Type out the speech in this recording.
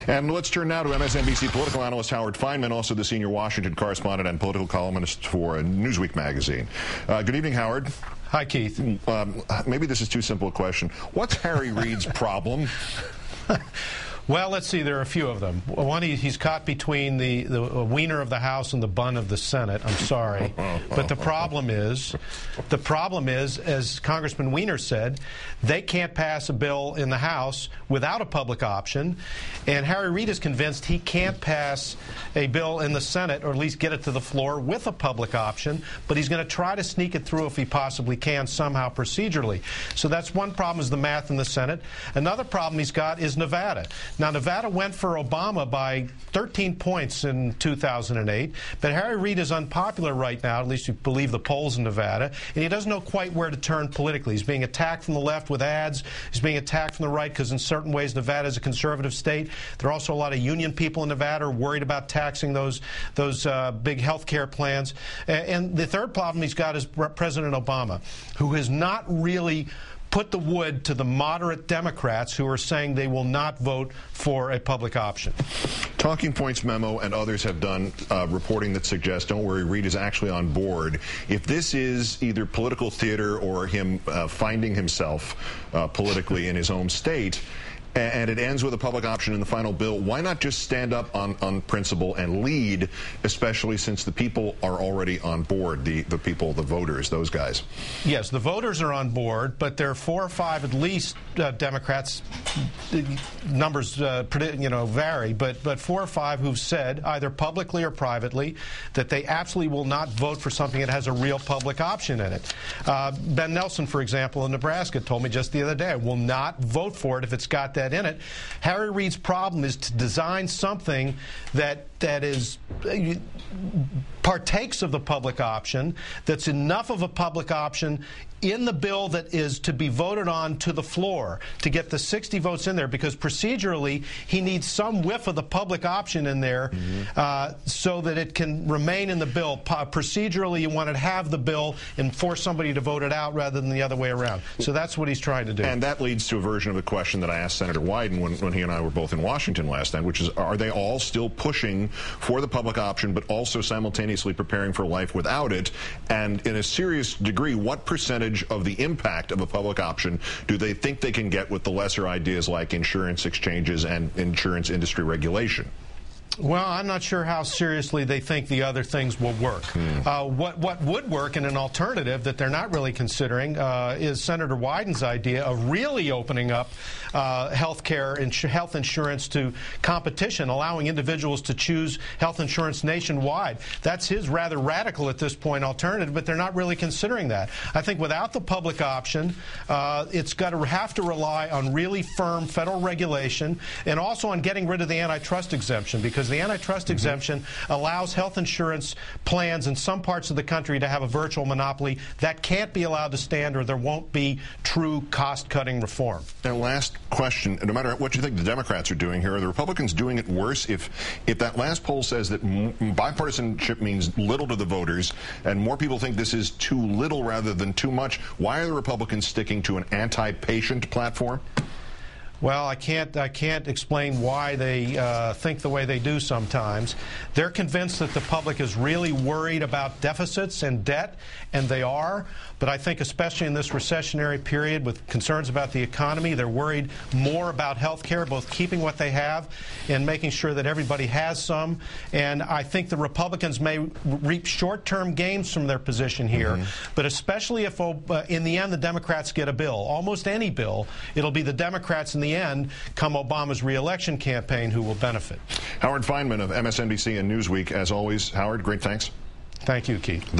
And let's turn now to MSNBC political analyst Howard Fineman, also the senior Washington correspondent and political columnist for Newsweek magazine. Good evening, Howard. Hi, Keith. Maybe this is too simple a question. What's Harry Reid's problem? Well, let's see. There are a few of them. One, he's caught between the wiener of the House and the bun of the Senate. I'm sorry. But the problem is, as Congressman Wiener said, they can't pass a bill in the House without a public option. And Harry Reid is convinced he can't pass a bill in the Senate, or at least get it to the floor, with a public option. But he's going to try to sneak it through if he possibly can, somehow procedurally. So that's one problem, is the math in the Senate. Another problem he's got is Nevada. Now, Nevada went for Obama by 13 points in 2008, but Harry Reid is unpopular right now, at least you believe the polls in Nevada, and he doesn't know quite where to turn politically. He's being attacked from the left with ads. He's being attacked from the right because in certain ways Nevada is a conservative state. There are also a lot of union people in Nevada who are worried about taxing those big health care plans. And the third problem he's got is President Obama, who has not really put the wood to the moderate Democrats who are saying they will not vote for a public option. Talking Points memo and others have done reporting that suggests, don't worry, Reid is actually on board. If this is either political theater or him finding himself politically in his home state, and it ends with a public option in the final bill, why not just stand up on principle and lead, especially since the people are already on board, the people, the voters, those guys? Yes, the voters are on board, but there are 4 or 5 at least Democrats, numbers vary, but 4 or 5 who've said, either publicly or privately, that they absolutely will not vote for something that has a real public option in it. Ben Nelson, for example, in Nebraska, told me just the other day, I will not vote for it if it's got that in it. Harry Reid's problem is to design something that is partakes of the public option, that's enough of a public option in the bill that is to be voted on to the floor to get the 60 votes in there, because procedurally he needs some whiff of the public option in there so that it can remain in the bill. Procedurally, you want to have the bill and force somebody to vote it out rather than the other way around. So that's what he's trying to do. And that leads to a version of the question that I asked Senator Wyden when he and I were both in Washington last night, which is, are they all still pushing for the public option but also simultaneously preparing for life without it? And in a serious degree, what percentage of the impact of a public option do they think they can get with the lesser ideas like insurance exchanges and insurance industry regulation? Well, I'm not sure how seriously they think the other things will work. What would work in an alternative that they're not really considering is Senator Wyden's idea of really opening up health care and health insurance to competition, allowing individuals to choose health insurance nationwide. That's his rather radical at this point alternative, but they're not really considering that. I think without the public option, it's got to have to rely on really firm federal regulation and also on getting rid of the antitrust exemption, because the antitrust exemption allows health insurance plans in some parts of the country to have a virtual monopoly. That can't be allowed to stand, or there won't be true cost-cutting reform. And last question, no matter what you think the Democrats are doing here, are the Republicans doing it worse? If that last poll says that bipartisanship means little to the voters and more people think this is too little rather than too much, why are the Republicans sticking to an anti-patient platform? Well, I can't explain why they think the way they do sometimes. They're convinced that the public is really worried about deficits and debt, and they are. But I think especially in this recessionary period with concerns about the economy, they're worried more about health care, both keeping what they have and making sure that everybody has some. And I think the Republicans may reap short-term gains from their position here, but especially if in the end the Democrats get a bill, almost any bill, it'll be the Democrats in the end, come Obama's re-election campaign, who will benefit. Howard Fineman of MSNBC and Newsweek, as always. Howard, great thanks. Thank you, Keith.